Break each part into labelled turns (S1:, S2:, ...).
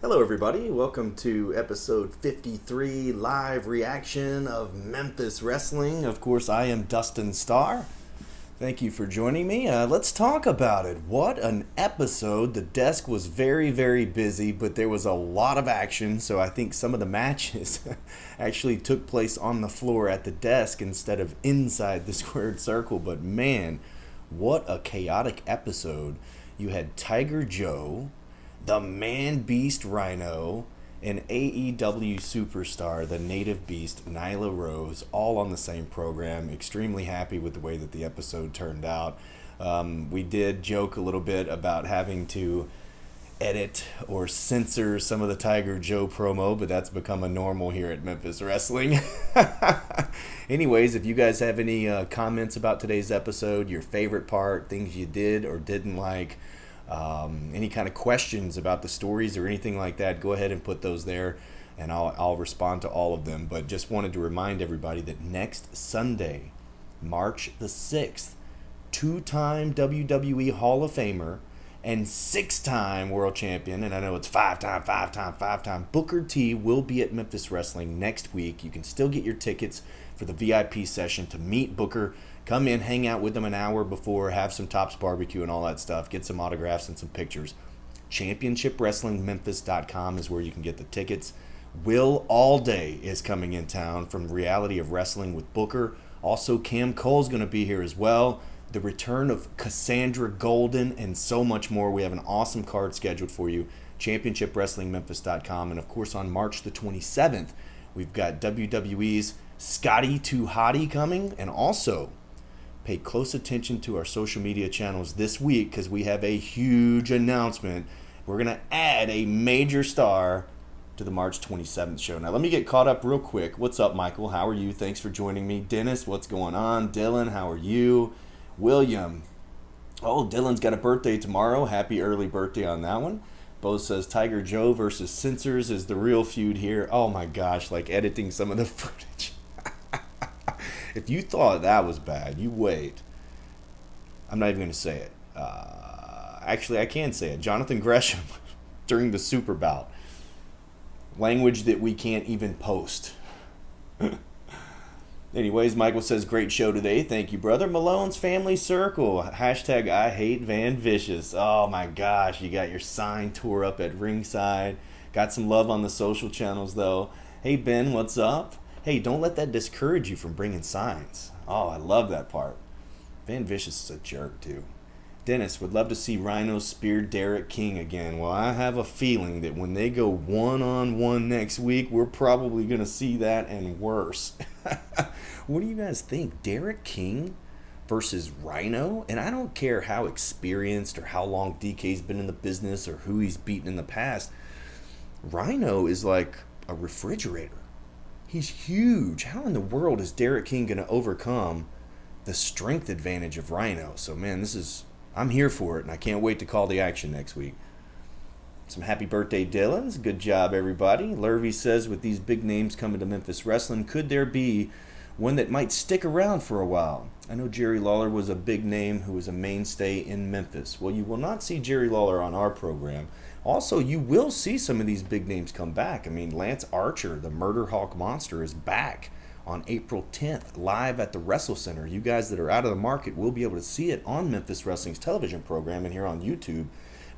S1: Hello, everybody. Welcome to episode 53 live reaction of Memphis Wrestling. Of course, I am Dustin Starr. Thank you for joining me. Let's talk about it. What an episode. The desk was very, very busy, but there was a lot of action. So I think some of the matches actually took place on the floor at the desk instead of inside the squared circle. But man, what a chaotic episode. You had Tiger Joe, the Man Beast Rhino, and AEW superstar, the Native Beast, Nyla Rose, all on the same program. Extremely happy with the way that the episode turned out. We did joke a little bit about having to edit or censor some of the Tiger Joe promo, but that's become a normal here at Memphis Wrestling. Anyways, if you guys have any comments about today's episode, your favorite part, things you did or didn't like, any kind of questions about the stories or anything like that, go ahead and put those there and I'll respond to all of them. But just wanted to remind everybody that next Sunday, March the 6th, two-time WWE Hall of Famer and six-time world champion, and I know it's five-time, Booker T will be at Memphis Wrestling next week. You can still get your tickets for the VIP session to meet Booker. Come in, hang out with them an hour before, have some Tops barbecue and all that stuff, get some autographs and some pictures. ChampionshipWrestlingMemphis.com is where you can get the tickets. Will Allday is coming in town from Reality of Wrestling with Booker. Also, Cam Cole's going to be here as well. The return of Cassandra Golden and so much more. We have an awesome card scheduled for you. ChampionshipWrestlingMemphis.com. And of course, on March the 27th, we've got WWE's Scotty 2 Hottie coming, and also pay close attention to our social media channels this week because we have a huge announcement. We're going to add a major star to the March 27th show. Now, let me get caught up real quick. What's up, Michael? How are you? Thanks for joining me. Dennis, what's going on? Dylan, how are you? William. Oh, Dylan's got a birthday tomorrow. Happy early birthday on that one. Bo says Tiger Joe versus Censors is the real feud here. Oh my gosh, like editing some of the footage. If you thought that was bad, you wait. I'm not even going to say it. Actually, I can say it. Jonathan Gresham during the Super Bout. Language that we can't even post. Anyways, Michael says, great show today. Thank you, brother. Malone's Family Circle. Hashtag I hate Van Vicious. Oh my gosh, you got your sign tore up at ringside. Got some love on the social channels, though. Hey, Ben, what's up? Hey, don't let that discourage you from bringing signs. Oh, I love that part. Van Vicious is a jerk, too. Dennis would love to see Rhino spear Derek King again. Well, I have a feeling that when they go one-on-one next week, we're probably going to see that and worse. What do you guys think? Derek King versus Rhino? And I don't care how experienced or how long DK's been in the business or who he's beaten in the past. Rhino is like a refrigerator. He's huge. How in the world is Derek King going to overcome the strength advantage of Rhino? So, man, I'm here for it, and I can't wait to call the action next week. Some happy birthday, Dylans. Good job, everybody. Lurvy says, with these big names coming to Memphis Wrestling, could there be one that might stick around for a while? I know Jerry Lawler was a big name who was a mainstay in Memphis. Well, you will not see Jerry Lawler on our program. Also, you will see some of these big names come back. I mean, Lance Archer, the Murder Hawk Monster, is back on April 10th, live at the Wrestle Center. You guys that are out of the market will be able to see it on Memphis Wrestling's television program and here on YouTube.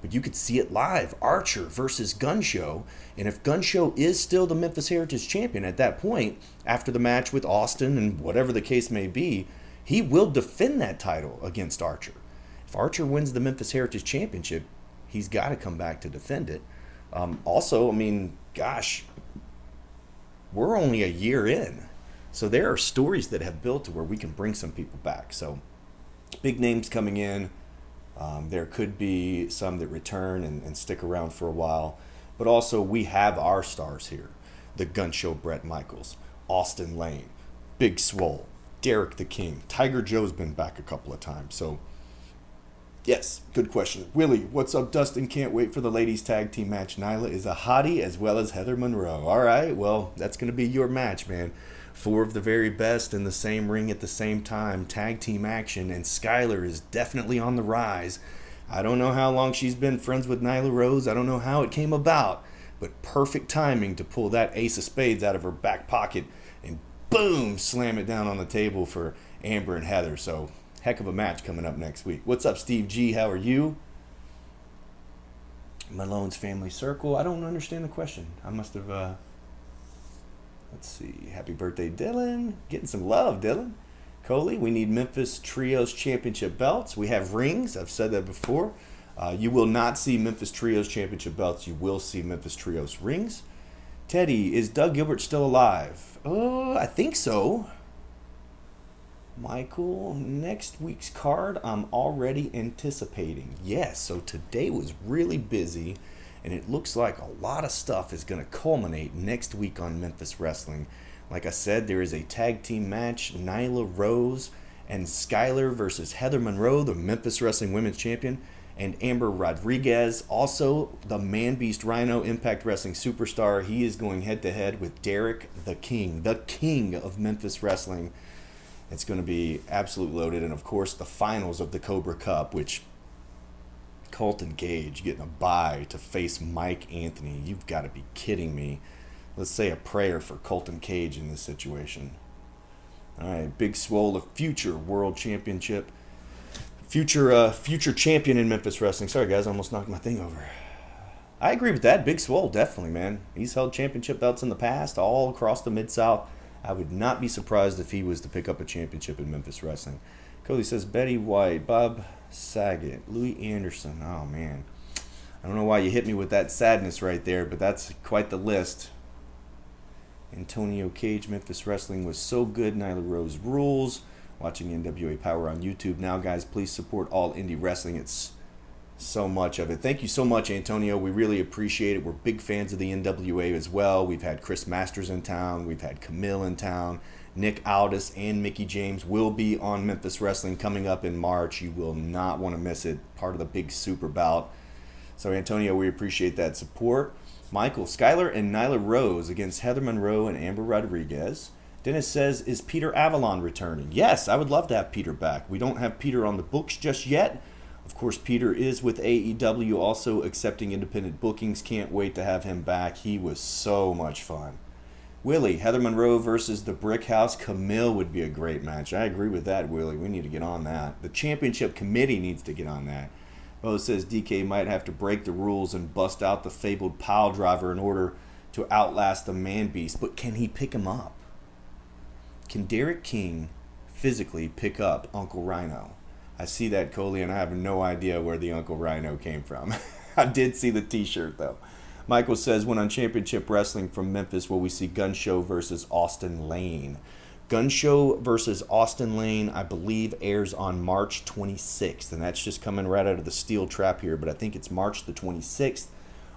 S1: But you could see it live, Archer versus Gun Show. And if Gun Show is still the Memphis Heritage Champion at that point, after the match with Austin and whatever the case may be, he will defend that title against Archer. If Archer wins the Memphis Heritage Championship, he's got to come back to defend it. Also, I mean, gosh, we're only a year in. So there are stories that have built to where we can bring some people back. So big names coming in. There could be some that return and stick around for a while. But also we have our stars here. The Gun Show Bret Michaels, Austin Lane, Big Swole, Derek the King. Tiger Joe's been back a couple of times. So yes, good question. Willie, what's up, Dustin? Can't wait for the ladies tag team match. Nyla is a hottie as well as Heather Monroe. All right, well, that's going to be your match, man. 4 of the very best in the same ring at the same time. Tag team action, and Skylar is definitely on the rise. I don't know how long she's been friends with Nyla Rose. I don't know how it came about, but perfect timing to pull that ace of spades out of her back pocket and boom, slam it down on the table for Amber and Heather. So heck of a match coming up next week. What's up, Steve G? How are you? Malone's Family Circle. I don't understand the question. I must have, let's see. Happy birthday, Dylan. Getting some love, Dylan. Coley, we need Memphis Trios Championship belts. We have rings. I've said that before. You will not see Memphis Trios Championship belts. You will see Memphis Trios rings. Teddy, is Doug Gilbert still alive? I think so. Michael, next week's card I'm already anticipating. Yes, so today was really busy, and it looks like a lot of stuff is going to culminate next week on Memphis Wrestling. Like I said, there is a tag team match, Nyla Rose and Skylar versus Heather Monroe, the Memphis Wrestling Women's Champion, and Amber Rodriguez, also the Man Beast Rhino, Impact Wrestling superstar. He is going head-to-head with Derek the King of Memphis Wrestling. It's going to be absolutely loaded. And, of course, the finals of the Cobra Cup, which Colton Cage getting a bye to face Mike Anthony. You've got to be kidding me. Let's say a prayer for Colton Cage in this situation. All right, Big Swole, the future world championship. Future champion in Memphis Wrestling. Sorry, guys, I almost knocked my thing over. I agree with that. Big Swole, definitely, man. He's held championship belts in the past all across the Mid-South. I would not be surprised if he was to pick up a championship in Memphis Wrestling. Cody says Betty White, Bob Saget, Louis Anderson. Oh, man. I don't know why you hit me with that sadness right there, but that's quite the list. Antonio Cage, Memphis Wrestling was so good. Nyla Rose rules. Watching NWA Power on YouTube. Now, guys, please support All Indie Wrestling. It's so much of it. Thank you so much, Antonio. We really appreciate it. We're big fans of the NWA as well. We've had Chris Masters in town. We've had Camille in town. Nick Aldis and Mickey James will be on Memphis Wrestling coming up in March. You will not want to miss it. Part of the big super bout. So, Antonio, we appreciate that support. Michael, Skylar and Nyla Rose against Heather Monroe and Amber Rodriguez. Dennis says, is Peter Avalon returning? Yes, I would love to have Peter back. We don't have Peter on the books just yet. Of course, Peter is with AEW, also accepting independent bookings. Can't wait to have him back. He was so much fun. Willie, Heather Monroe versus the Brick House. Camille would be a great match. I agree with that, Willie. We need to get on that. The championship committee needs to get on that. Bo says DK might have to break the rules and bust out the fabled pile driver in order to outlast the Man Beast. But can he pick him up? Can Derek King physically pick up Uncle Rhino? I see that, Coley, and I have no idea where the Uncle Rhino came from. I did see the t-shirt, though. Michael says, when on Championship Wrestling from Memphis, will we see Gun Show versus Austin Lane? Gun Show versus Austin Lane, I believe, airs on March 26th, and that's just coming right out of the steel trap here, but I think it's March the 26th.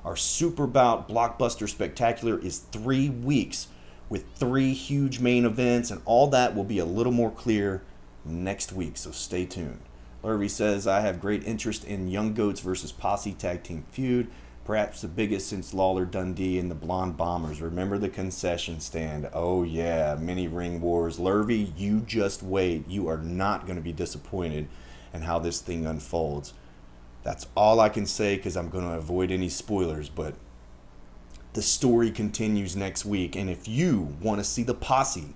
S1: Our Super Bout Blockbuster Spectacular is 3 weeks with 3 huge main events, and all that will be a little more clear next week, so stay tuned. Lurvy says, I have great interest in Young Goats versus Posse Tag Team feud, perhaps the biggest since Lawler Dundee and the Blonde Bombers. Remember the concession stand? Oh yeah, mini ring wars. Lurvy, you just wait. You are not going to be disappointed in how this thing unfolds. That's all I can say because I'm going to avoid any spoilers, but the story continues next week, and if you want to see the Posse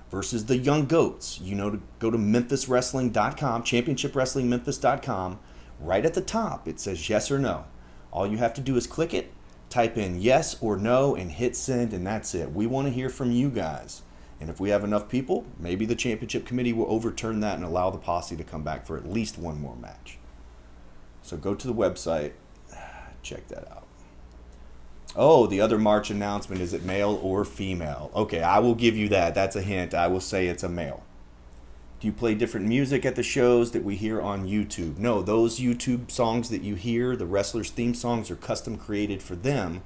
S1: versus the Young Goats, you know to go to MemphisWrestling.com, ChampionshipWrestlingMemphis.com. Right at the top, it says yes or no. All you have to do is click it, type in yes or no, and hit send, and that's it. We want to hear from you guys. And if we have enough people, maybe the championship committee will overturn that and allow the Posse to come back for at least one more match. So go to the website, check that out. Oh, the other March announcement, is it male or female? Okay, I will give you that. That's a hint. I will say it's a male. Do you play different music at the shows that we hear on YouTube? No, those YouTube songs that you hear, the wrestlers' theme songs, are custom created for them.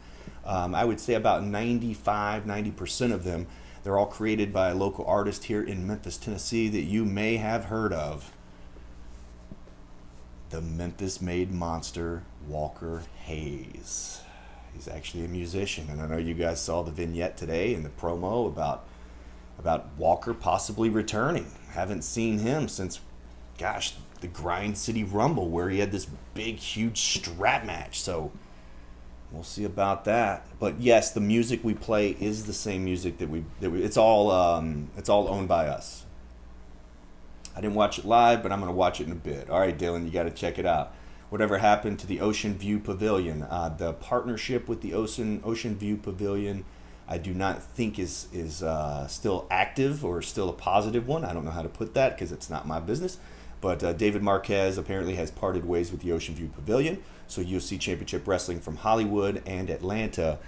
S1: I would say about 90% of them. They're all created by a local artist here in Memphis, Tennessee that you may have heard of. The Memphis-made monster, Walker Hayes. He's actually a musician, and I know you guys saw the vignette today in the promo about Walker possibly returning. Haven't seen him since, gosh, the Grind City Rumble, where he had this big, huge strap match. So We'll see about that. But yes, the music we play is the same music that we it's all owned by us. I didn't watch it live, but I'm going to watch it in a bit. All right, Dylan, you got to check it out. Whatever happened to the Ocean View Pavilion? The partnership with the Ocean View Pavilion, I do not think is still active or still a positive one. I don't know how to put that because it's not my business. But David Marquez apparently has parted ways with the Ocean View Pavilion. So UFC Championship Wrestling from Hollywood and Atlanta,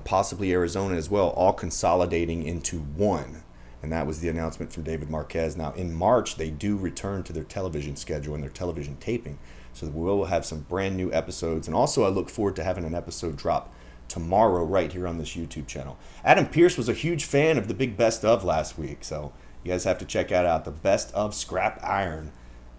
S1: possibly Arizona as well, all consolidating into one. And that was the announcement from David Marquez. Now, in March, they do return to their television schedule and their television taping. So we'll have some brand new episodes. And also, I look forward to having an episode drop tomorrow right here on this YouTube channel. Adam Pearce was a huge fan of the big Best Of last week. So you guys have to check that out. The Best Of Scrap Iron.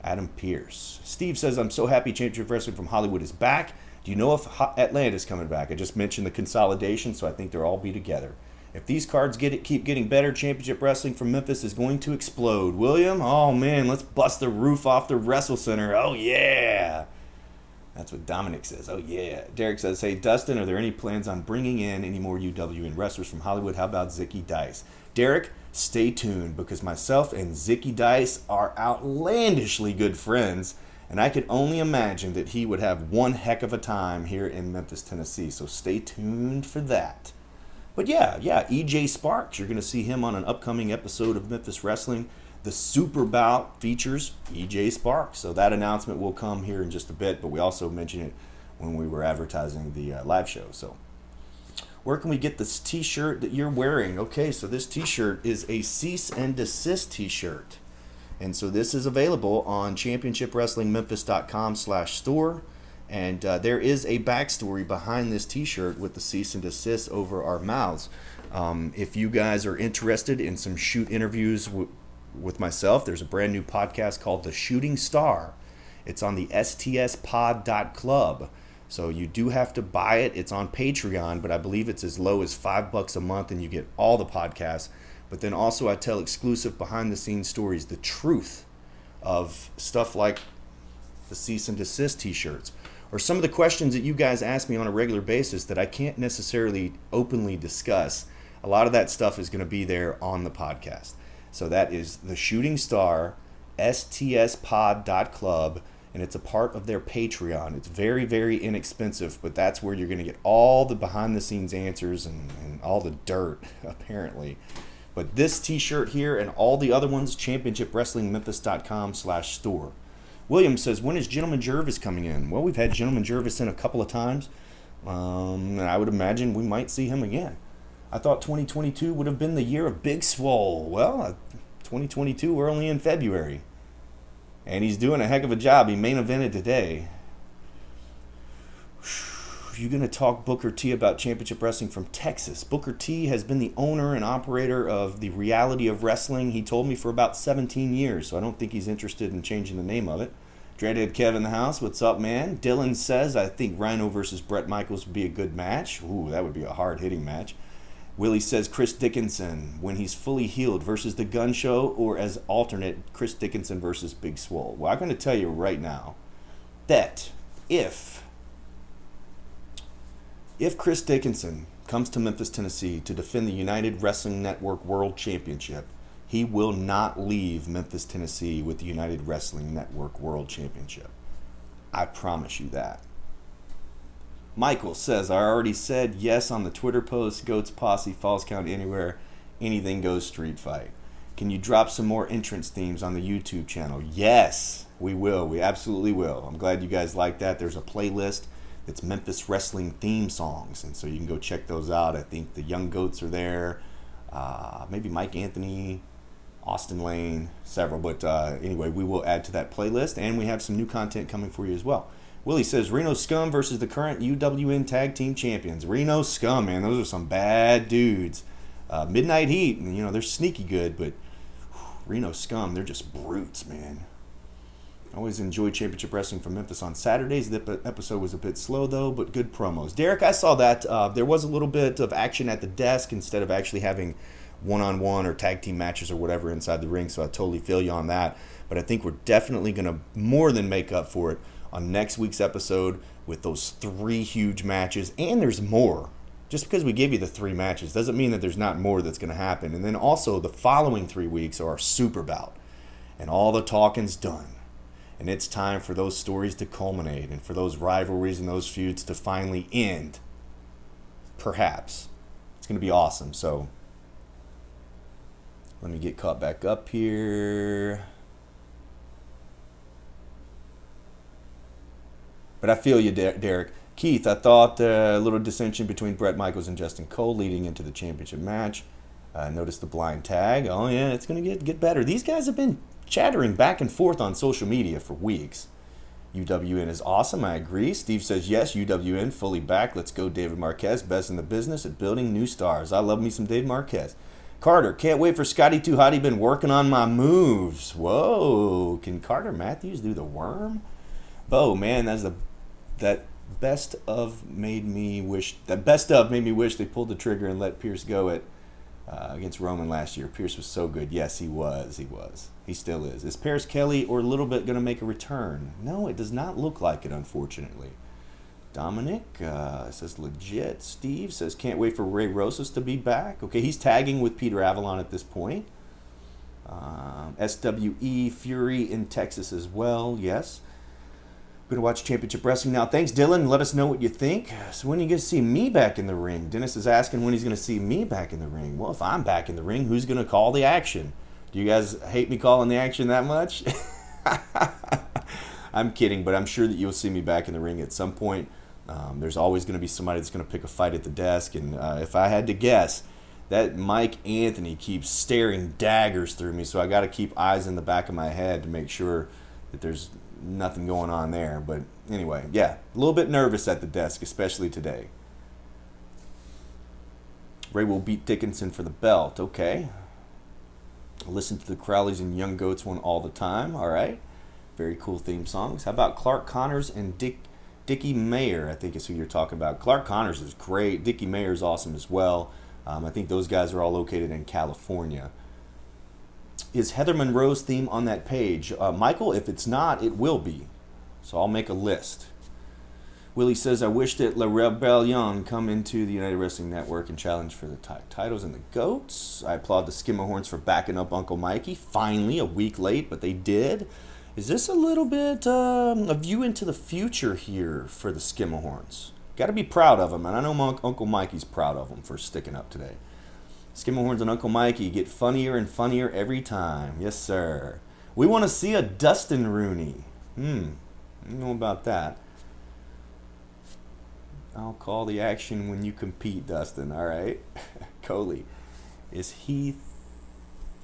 S1: Adam Pearce. Steve says, I'm so happy Championship Wrestling from Hollywood is back. Do you know if Atlanta's coming back? I just mentioned the consolidation, so I think they'll all be together. If these cards keep getting better, Championship Wrestling from Memphis is going to explode. William, oh man, let's bust the roof off the Wrestle Center. Oh yeah. That's what Dominic says. Oh yeah. Derek says, hey Dustin, are there any plans on bringing in any more UWN wrestlers from Hollywood? How about Zicky Dice? Derek, stay tuned because myself and Zicky Dice are outlandishly good friends, and I could only imagine that he would have one heck of a time here in Memphis, Tennessee. So stay tuned for that. But yeah, EJ Sparks, you're going to see him on an upcoming episode of Memphis Wrestling. The Super Bout features EJ Sparks. So that announcement will come here in just a bit, but we also mentioned it when we were advertising the live show. So where can we get this t-shirt that you're wearing? Okay, so this t-shirt is a cease and desist t-shirt. And so this is available on championshipwrestlingmemphis.com/store. And there is a backstory behind this t-shirt with the cease and desist over our mouths. If you guys are interested in some shoot interviews with myself, there's a brand new podcast called The Shooting Star. It's on the stspod.club. So you do have to buy it. It's on Patreon, but I believe it's as low as $5 a month and you get all the podcasts. But then also I tell exclusive behind the scenes stories, the truth of stuff like the cease and desist t-shirts, or some of the questions that you guys ask me on a regular basis that I can't necessarily openly discuss. A lot of that stuff is going to be there on the podcast. So that is The Shooting Star, stspod.club, and it's a part of their Patreon. It's very, very inexpensive, but that's where you're going to get all the behind-the-scenes answers and all the dirt, apparently. But this t-shirt here and all the other ones, championshipwrestlingmemphis.com/store. William says, when is Gentleman Jervis coming in? Well, we've had Gentleman Jervis in a couple of times. And I would imagine we might see him again. I thought 2022 would have been the year of Big Swole. Well, 2022, we're only in February. And he's doing a heck of a job. He main evented today. You're going to talk Booker T about Championship Wrestling from Texas. Booker T has been the owner and operator of the Reality of Wrestling, he told me, for about 17 years. So I don't think he's interested in changing the name of it. Dreadhead Kev in the house. What's up, man? Dylan says, I think Rhino versus Brett Michaels would be a good match. Ooh, that would be a hard-hitting match. Willie says Chris Dickinson, when he's fully healed, versus the Gun Show, or as alternate, Chris Dickinson versus Big Swole. Well, I'm going to tell you right now that if Chris Dickinson comes to Memphis, Tennessee to defend the United Wrestling Network World Championship, he will not leave Memphis, Tennessee with the United Wrestling Network World Championship. I promise you that. Michael says, I already said yes on the Twitter post, Goats Posse, Falls Count Anywhere, Anything Goes Street Fight. Can you drop some more entrance themes on the YouTube channel? Yes, we will. We absolutely will. I'm glad you guys like that. There's a playlist that's Memphis Wrestling theme songs, and so you can go check those out. I think the Young Goats are there, maybe Mike Anthony, Austin Lane, several. But anyway, we will add to that playlist, and we have some new content coming for you as well. Willie says, Reno Scum versus the current UWN Tag Team Champions. Reno Scum, man, those are some bad dudes. Midnight Heat, you know, they're sneaky good, but Reno Scum, they're just brutes, man. I always enjoy Championship Wrestling from Memphis on Saturdays. The episode was a bit slow, though, but good promos. Derek, I saw that. There was a little bit of action at the desk instead of actually having one-on-one or tag team matches or whatever inside the ring, so I totally feel you on that. But I think we're definitely going to more than make up for it on next week's episode with those 3 huge matches, and there's more. Just because we give you the 3 matches doesn't mean that there's not more that's going to happen. And then also the following 3 weeks are our super bout, and all the talking's done. And it's time for those stories to culminate and for those rivalries and those feuds to finally end. Perhaps. It's going to be awesome. So let me get caught back up here. But I feel you, Derek. Keith, I thought a little dissension between Bret Michaels and Justin Cole leading into the championship match. Notice the blind tag. Oh, yeah, it's going to get better. These guys have been chattering back and forth on social media for weeks. UWN is awesome, I agree. Steve says, yes, UWN, fully back. Let's go, David Marquez, best in the business at building new stars. I love me some Dave Marquez. Carter, can't wait for Scotty 2 Hotty. Been working on my moves. Whoa, can Carter Matthews do the worm? Bo, man, that best of made me wish they pulled the trigger and let Pierce go at against Roman last year. Pierce was so good. Yes, he was. He still is. Is Paris Kelly or a little bit going to make a return? No, it does not look like it, unfortunately. Dominic says legit. Steve says can't wait for Ray Rosas to be back. Okay, he's tagging with Peter Avalon at this point. SWE Fury in Texas as well. Yes. Going to watch Championship Wrestling now. Thanks, Dylan. Let us know what you think. So when are you going to see me back in the ring? Dennis is asking when he's going to see me back in the ring. Well, if I'm back in the ring, who's going to call the action? Do you guys hate me calling the action that much? I'm kidding, but I'm sure that you'll see me back in the ring at some point. There's always going to be somebody that's going to pick a fight at the desk. And if I had to guess, that Mike Anthony keeps staring daggers through me. So I got to keep eyes in the back of my head to make sure that there's nothing going on there. But anyway, yeah, a little bit nervous at the desk, especially today. Ray will beat Dickinson for the belt. Okay. Listen to the Crowleys and Young Goats one all the time. All right. Very cool theme songs. How about Clark Connors and Dickie Mayer? I think is who you're talking about. Clark Connors is great. Dickie Mayer is awesome as well. I think those guys are all located in California. Is Heather Monroe's theme on that page? Michael, if it's not, it will be. So I'll make a list. Willie says, I wish that La Rebellion come into the United Wrestling Network and challenge for the titles and the GOATs. I applaud the Skimmerhorns for backing up Uncle Mikey. Finally, a week late, but they did. Is this a little bit a view into the future here for the Skimmerhorns? Got to be proud of them, and I know Uncle Mikey's proud of them for sticking up today. Skimmerhorns and Uncle Mikey get funnier and funnier every time. Yes, sir. We want to see a Dustin Rooney. I don't know about that. I'll call the action when you compete, Dustin. All right. Coley, is Heath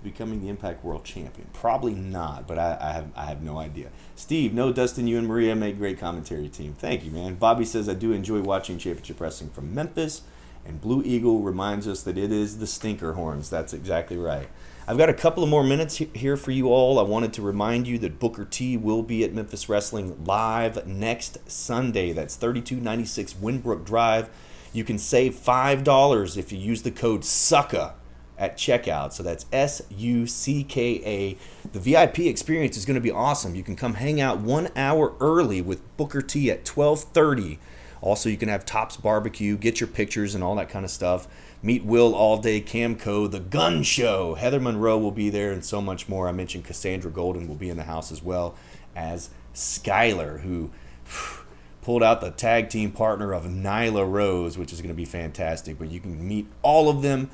S1: becoming the Impact World Champion? Probably not, but I have no idea. Steve, no, Dustin, you and Maria make great commentary team. Thank you, man. Bobby says, I do enjoy watching Championship Wrestling from Memphis. And Blue Eagle reminds us that it is the Stinker Horns. That's exactly right. I've got a couple of more minutes here for you all. I wanted to remind you that Booker T will be at Memphis Wrestling live next Sunday. That's 3296 Winbrook Drive. You can save $5 if you use the code SUCKA at checkout. So that's SUCKA. The VIP experience is going to be awesome. You can come hang out 1 hour early with Booker T at 12:30. Also, you can have Tops Barbecue, get your pictures and all that kind of stuff. Meet Will All Day, Camco, The Gun Show. Heather Monroe will be there and so much more. I mentioned Cassandra Golden will be in the house as well as Skylar, who pulled out the tag team partner of Nyla Rose, which is going to be fantastic. But you can meet all of them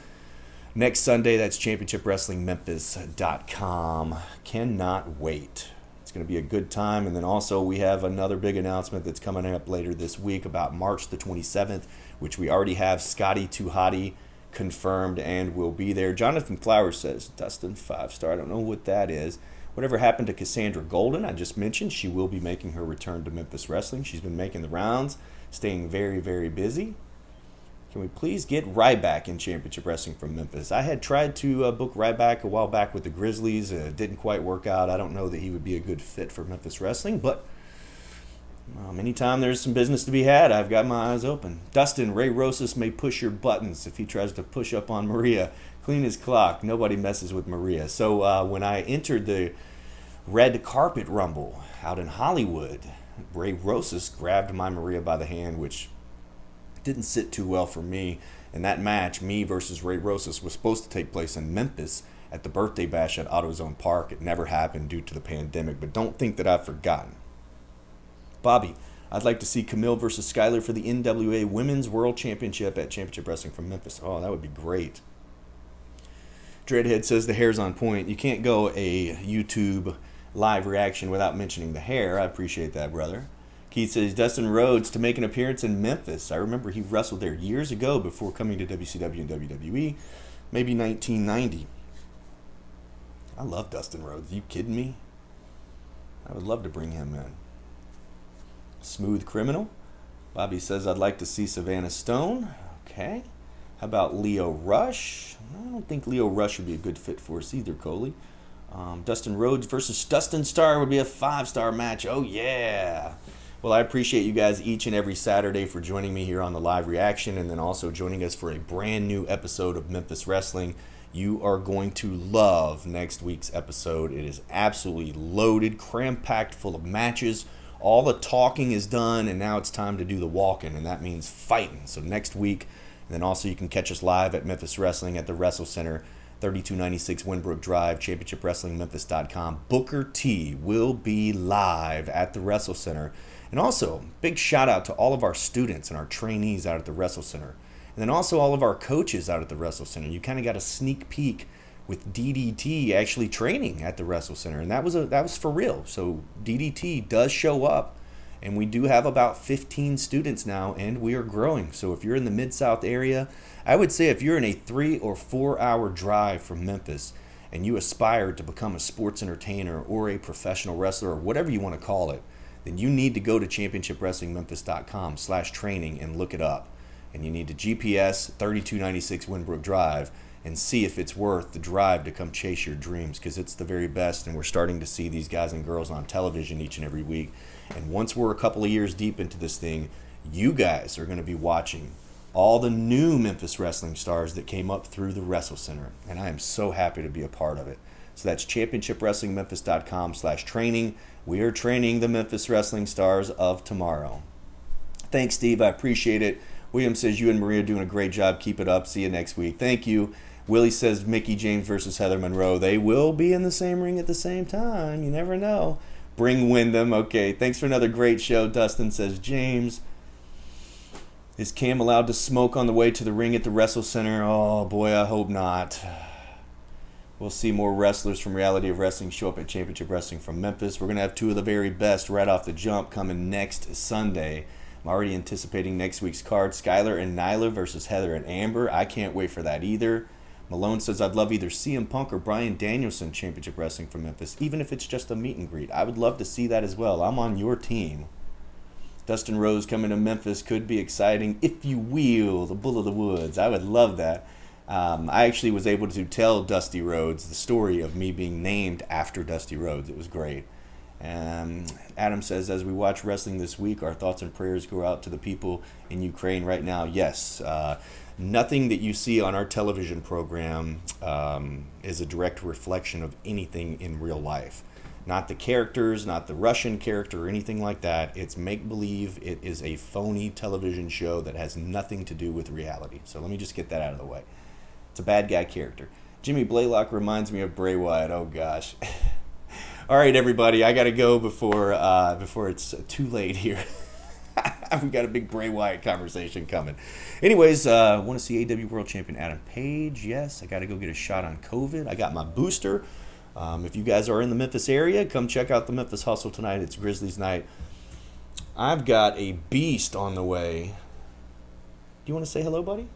S1: next Sunday. That's ChampionshipWrestlingMemphis.com. Cannot wait. Going to be a good time. And then also we have another big announcement that's coming up later this week about March the 27th, which we already have Scotty 2 Hotty confirmed and will be there. Jonathan Flowers says, Dustin 5-star. I don't know what that is. Whatever happened to Cassandra Golden? I just mentioned she will be making her return to Memphis Wrestling. She's been making the rounds, staying very, very busy. Can we please get Ryback in Championship Wrestling from Memphis? I had tried to book Ryback a while back with the Grizzlies. It didn't quite work out. I don't know that he would be a good fit for Memphis Wrestling, but anytime there's some business to be had, I've got my eyes open. Dustin, Ray Rosas may push your buttons if he tries to push up on Maria. Clean his clock. Nobody messes with Maria. So when I entered the Red Carpet Rumble out in Hollywood, Ray Rosas grabbed my Maria by the hand, which didn't sit too well for me. And that match, me versus Ray Rosas, was supposed to take place in Memphis at the birthday bash at AutoZone Park. It never happened due to the pandemic, but don't think that I've forgotten. Bobby, I'd like to see Camille versus Skylar for the NWA Women's World Championship at Championship Wrestling from Memphis. Oh, that would be great. Dreadhead says the hair's on point. You can't go a YouTube live reaction without mentioning the hair. I appreciate that, brother. Keith says Dustin Rhodes to make an appearance in Memphis. I remember he wrestled there years ago before coming to WCW and WWE, maybe 1990. I love Dustin Rhodes. Are you kidding me? I would love to bring him in. Smooth Criminal. Bobby says I'd like to see Savannah Stone. Okay. How about Leo Rush? I don't think Leo Rush would be a good fit for us either, Coley. Dustin Rhodes versus Dustin Starr would be a 5-star match. Oh, yeah. Well, I appreciate you guys each and every Saturday for joining me here on the live reaction and then also joining us for a brand new episode of Memphis Wrestling. You are going to love next week's episode. It is absolutely loaded, cram-packed full of matches. All the talking is done, and now it's time to do the walking, and that means fighting. So next week, and then also you can catch us live at Memphis Wrestling at the Wrestle Center, 3296 Winbrook Drive, ChampionshipWrestlingMemphis.com. Booker T will be live at the Wrestle Center. And also, big shout out to all of our students and our trainees out at the Wrestle Center. And then also all of our coaches out at the Wrestle Center. You kind of got a sneak peek with DDT actually training at the Wrestle Center. And that was for real. So DDT does show up. And we do have about 15 students now, and we are growing. So if you're in the Mid-South area, I would say if you're in a 3 or 4 hour drive from Memphis and you aspire to become a sports entertainer or a professional wrestler or whatever you want to call it, then you need to go to ChampionshipWrestlingMemphis.com/training and look it up. And you need to GPS 3296 Winbrook Drive and see if it's worth the drive to come chase your dreams, because it's the very best, and we're starting to see these guys and girls on television each and every week. And once we're a couple of years deep into this thing, you guys are going to be watching all the new Memphis wrestling stars that came up through the Wrestle Center, and I am so happy to be a part of it. So that's ChampionshipWrestlingMemphis.com/training. We are training the Memphis wrestling stars of tomorrow. Thanks, Steve. I appreciate it. William says you and Maria are doing a great job. Keep it up. See you next week. Thank you. Willie says Mickey James versus Heather Monroe. They will be in the same ring at the same time. You never know. Bring Wyndham. Okay, thanks for another great show. Dustin says James. Is Cam allowed to smoke on the way to the ring at the Wrestle Center? Oh, boy, I hope not. We'll see more wrestlers from Reality of Wrestling show up at Championship Wrestling from Memphis. We're going to have two of the very best right off the jump coming next Sunday. I'm already anticipating next week's card. Skylar and Nyla versus Heather and Amber. I can't wait for that either. Malone says, I'd love either CM Punk or Bryan Danielson Championship Wrestling from Memphis, even if it's just a meet and greet. I would love to see that as well. I'm on your team. Dustin Rhodes coming to Memphis could be exciting, if you will, the Bull of the Woods. I would love that. I actually was able to tell Dusty Rhodes the story of me being named after Dusty Rhodes. It was great. Adam says, as we watch wrestling this week, our thoughts and prayers go out to the people in Ukraine right now. Yes, nothing that you see on our television program is a direct reflection of anything in real life. Not the characters, not the Russian character or anything like that. It's make-believe. It is a phony television show that has nothing to do with reality. So let me just get that out of the way. It's a bad guy character. Jimmy Blaylock reminds me of Bray Wyatt. Oh, gosh. All right, everybody. I got to go before it's too late here. We got a big Bray Wyatt conversation coming. Anyways, want to see AW World Champion Adam Page? Yes. I got to go get a shot on COVID. I got my booster. If you guys are in the Memphis area, come check out the Memphis Hustle tonight. It's Grizzlies night. I've got a beast on the way. Do you want to say hello, buddy?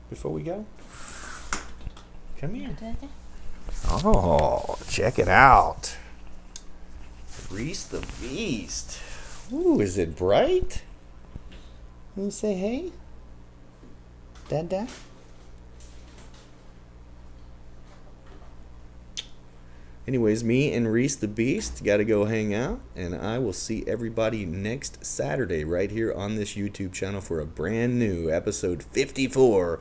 S1: Before we go? Come here. Oh, check it out. Reese the Beast. Ooh, is it bright? Can you say hey? Dad? Anyways, me and Reese the Beast got to go hang out, and I will see everybody next Saturday right here on this YouTube channel for a brand new episode 54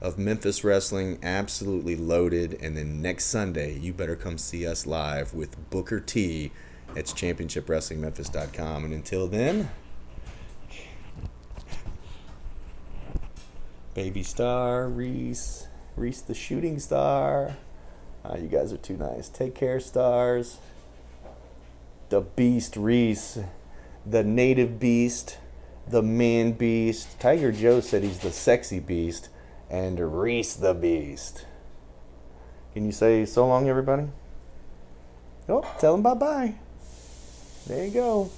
S1: of Memphis Wrestling, absolutely loaded. And then next Sunday, you better come see us live with Booker T It's championshipwrestlingmemphis.com. And until then, Baby Star, Reese the shooting star. You guys are too nice. Take care, stars. The Beast, Reese. The native beast. The man beast. Tiger Joe said he's the sexy beast. And Reese the Beast. Can you say so long, everybody? Oh, tell them bye-bye. There you go.